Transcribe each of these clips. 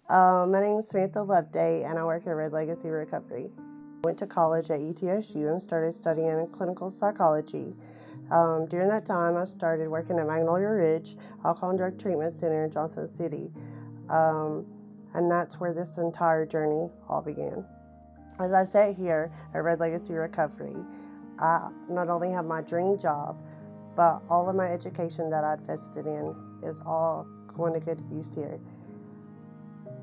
My name is Samantha Loveday, and I work at Red Legacy Recovery. I went to college at ETSU and started studying clinical psychology. During that time, I started working at Magnolia Ridge Alcohol and Drug Treatment Center in Johnson City, and that's where this entire journey all began. As I sat here at Red Legacy Recovery, I not only have my dream job, but all of my education that I'd invested in is all going to good use here.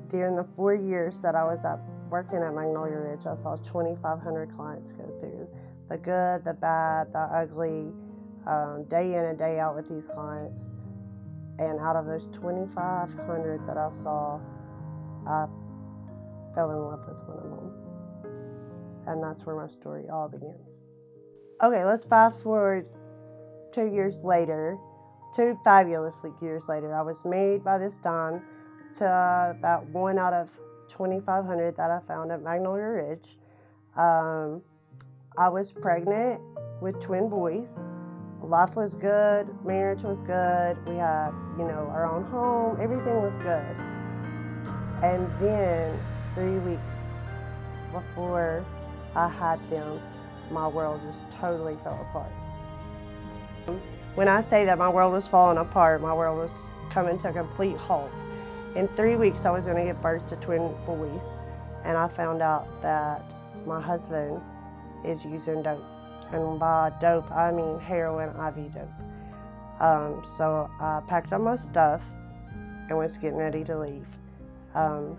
During the 4 years that I was working at Magnolia Ridge, I saw 2,500 clients go through the good, the bad, the ugly, day in and day out with these clients. And out of those 2,500 that I saw, I fell in love with one of them. And that's where my story all begins. Okay, let's fast forward 2 years later, 2 fabulous years later. I was married by this time to about 1 out of 2,500 that I found at Magnolia Ridge. I was pregnant with twin boys. Life was good, marriage was good. We had, our own home. Everything was good. And then 3 weeks before I had them, my world just totally fell apart. When I say that my world was falling apart, my world was coming to a complete halt. In 3 weeks, I was going to give birth to twin boys, and I found out that my husband is using dope. And by dope, I mean heroin IV dope. So I packed up my stuff and was getting ready to leave. And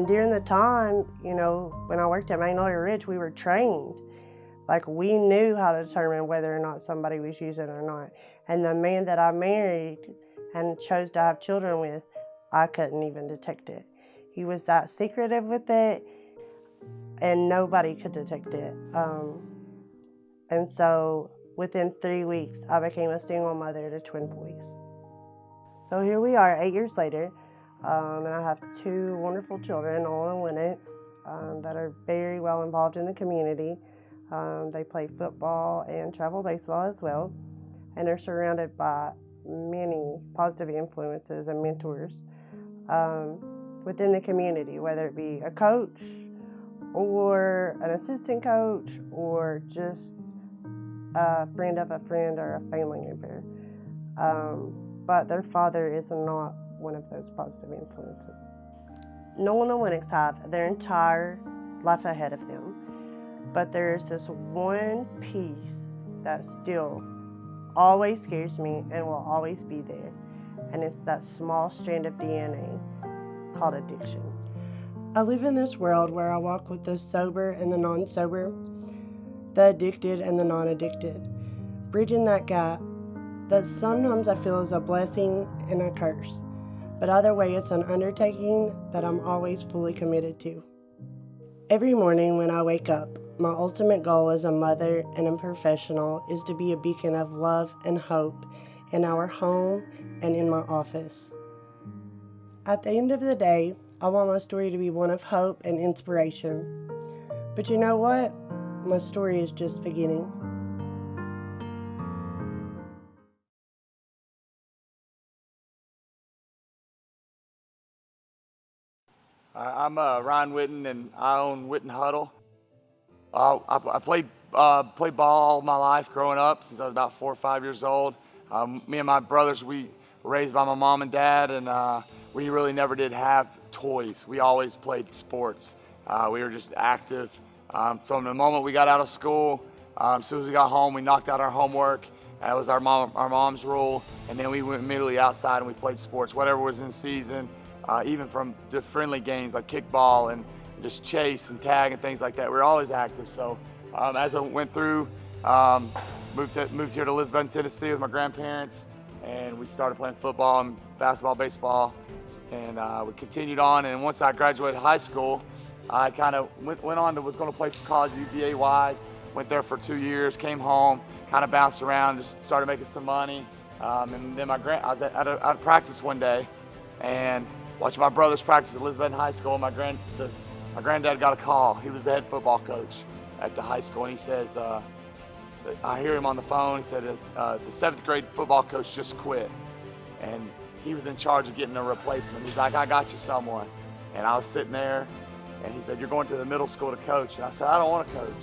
during the time, when I worked at Magnolia Ridge, we were trained. Like, we knew how to determine whether or not somebody was using it or not. And the man that I married and chose to have children with, I couldn't even detect it. He was that secretive with it, and nobody could detect it. And so within 3 weeks, I became a single mother to twin boys. So here we are 8 years later, and I have 2 wonderful children, Nolan and Lennox, that are very well involved in the community. They play football and travel baseball as well, and they're surrounded by many positive influences and mentors within the community, whether it be a coach or an assistant coach or just a friend of a friend or a family member. But their father is not one of those positive influences. Nolan and Lennox have their entire life ahead of them, but there's this one piece that still always scares me and will always be there, and it's that small strand of DNA called addiction. I live in this world where I walk with the sober and the non-sober, the addicted and the non-addicted, bridging that gap that sometimes I feel is a blessing and a curse, but either way it's an undertaking that I'm always fully committed to. Every morning when I wake up, my ultimate goal as a mother and a professional is to be a beacon of love and hope in our home and in my office. At the end of the day, I want my story to be one of hope and inspiration. But you know what? My story is just beginning. I'm Ryan Witten, and I own Witten Huddle. I played ball all my life growing up since I was about 4 or 5 years old. Me and my brothers, we were raised by my mom and dad, and we really never did have toys. We always played sports. We were just active. From the moment we got out of school, as soon as we got home, we knocked out our homework. That was our mom's rule, and then we went immediately outside and we played sports, whatever was in season. Even from the friendly games like kickball and just chase and tag and things like that. We were always active. So as I went through, moved here to Lisbon, Tennessee with my grandparents, and we started playing football and basketball, baseball, and we continued on. And once I graduated high school, I kind of went on was going to play for college, UVA-wise. Went there for 2 years, came home, kind of bounced around, just started making some money. And then I was out of practice one day, and watching my brothers practice at Lisbon High School, my granddad got a call. He was the head football coach at the high school, and he says, I hear him on the phone. He said, the 7th grade football coach just quit. And he was in charge of getting a replacement. He's like, I got you someone. And I was sitting there, and he said, you're going to the middle school to coach. And I said, I don't want to coach.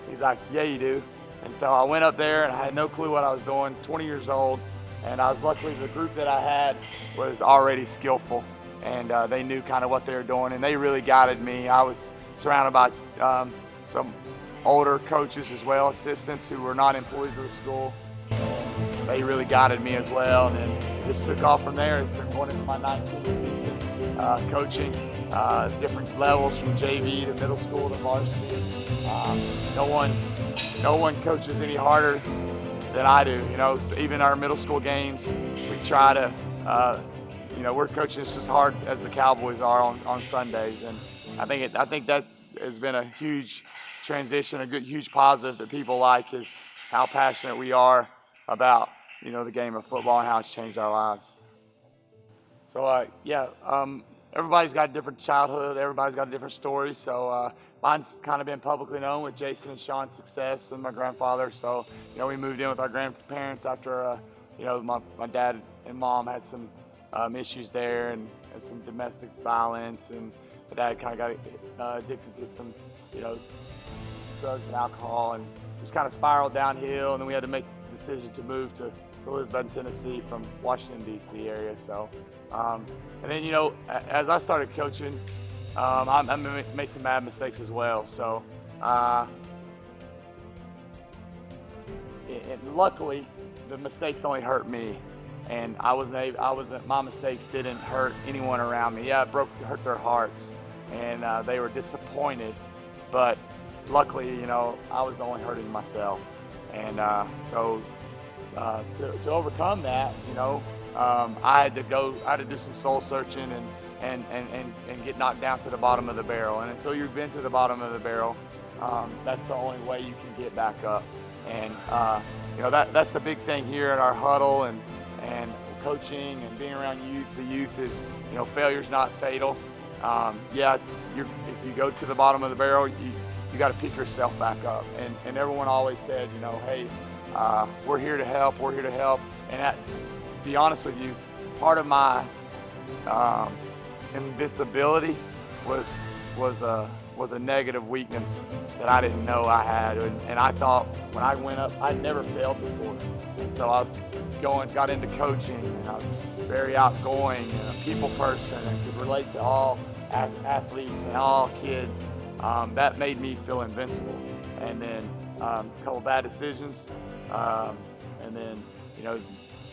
He's like, yeah, you do. And so I went up there, and I had no clue what I was doing, 20 years old. And I was luckily, the group that I had was already skillful, and they knew kind of what they were doing, and they really guided me. I was surrounded by some older coaches as well, assistants who were not employees of the school. And they really guided me as well, and then just took off from there. It's going into my 19th season, coaching different levels from JV to middle school to varsity. No one coaches any harder than I do. You know, so even our middle school games, we try to, we're coaching just as hard as the Cowboys are on Sundays, and I think that has been a huge transition, a huge positive that people like, is how passionate we are about, the game of football and how it's changed our lives. So everybody's got a different childhood, everybody's got a different story. So mine's kind of been publicly known with Jason and Sean's success and my grandfather. So we moved in with our grandparents after my dad and mom had some issues there and some domestic violence, and my dad kind of got addicted to some drugs and alcohol, and just kind of spiraled downhill. And then we had to make the decision to move to Lisbon, Tennessee from Washington, D.C. area. So, and then, as I started coaching, I made some bad mistakes as well. So, and luckily, the mistakes only hurt me, and my mistakes didn't hurt anyone around me. Yeah, it hurt their hearts, and they were disappointed, but luckily, I was only hurting myself. And so to overcome that, I had to do some soul searching and get knocked down to the bottom of the barrel. And until you've been to the bottom of the barrel, that's the only way you can get back up. And that's the big thing here at our huddle and coaching and being around the youth is, failure's not fatal. If you go to the bottom of the barrel, you got to pick yourself back up. And everyone always said, hey, we're here to help. We're here to help. And to be honest with you, part of my invincibility was a negative weakness that I didn't know I had. And I thought when I went up, I'd never failed before. And so I got into coaching, and I was very outgoing and a people person and could relate to all athletes and all kids. That made me feel invincible. And then a couple bad decisions, and then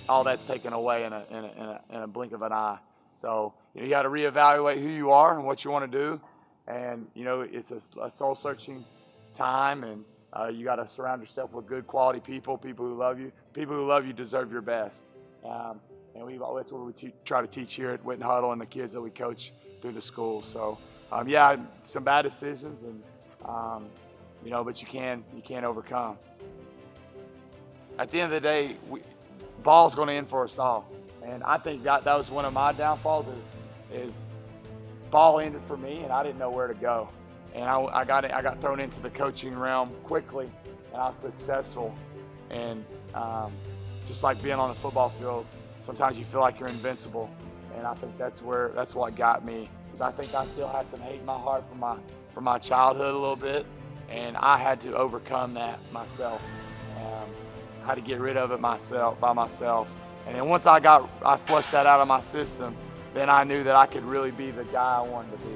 all that's taken away in a blink of an eye. So you got to reevaluate who you are and what you want to do, and it's a soul searching time, and you got to surround yourself with good quality people who love you. People who love you deserve your best, and that's what we try to teach here at Witten Huddle and the kids that we coach through the school. So. Some bad decisions, and but you can overcome. At the end of the day, ball's going to end for us all, and I think that was one of my downfalls. Is ball ended for me, and I didn't know where to go, and I got thrown into the coaching realm quickly, and I was successful, and just like being on the football field, sometimes you feel like you're invincible, and I think that's what got me. I think I still had some hate in my heart from my childhood a little bit, and I had to overcome that myself. I had to get rid of it by myself. And then once I flushed that out of my system, then I knew that I could really be the guy I wanted to be.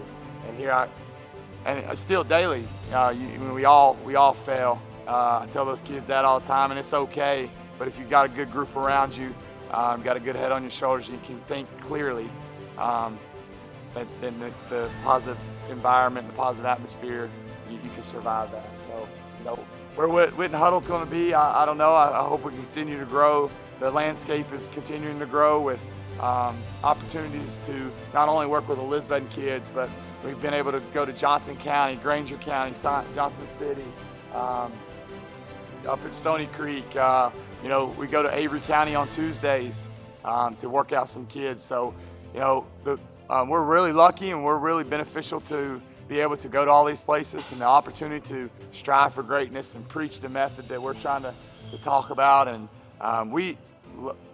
And still daily, we all fail. I tell those kids that all the time, and it's okay. But if you've got a good group around you, got a good head on your shoulders, you can think clearly. Then the positive environment, the positive atmosphere, you can survive that. So, where Witten Huddle going to be, I don't know. I hope we continue to grow. The landscape is continuing to grow with opportunities to not only work with the Lisbon kids, but we've been able to go to Johnson County, Granger County, Johnson City, up at Stony Creek. We go to Avery County on Tuesdays to work out some kids. So, we're really lucky, and we're really beneficial to be able to go to all these places, and the opportunity to strive for greatness and preach the method that we're trying to talk about. And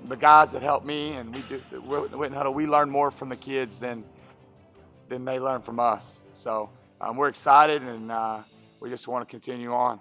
the guys that help me and we do the Witten Huddle, we learn more from the kids than they learn from us. So we're excited, and we just want to continue on.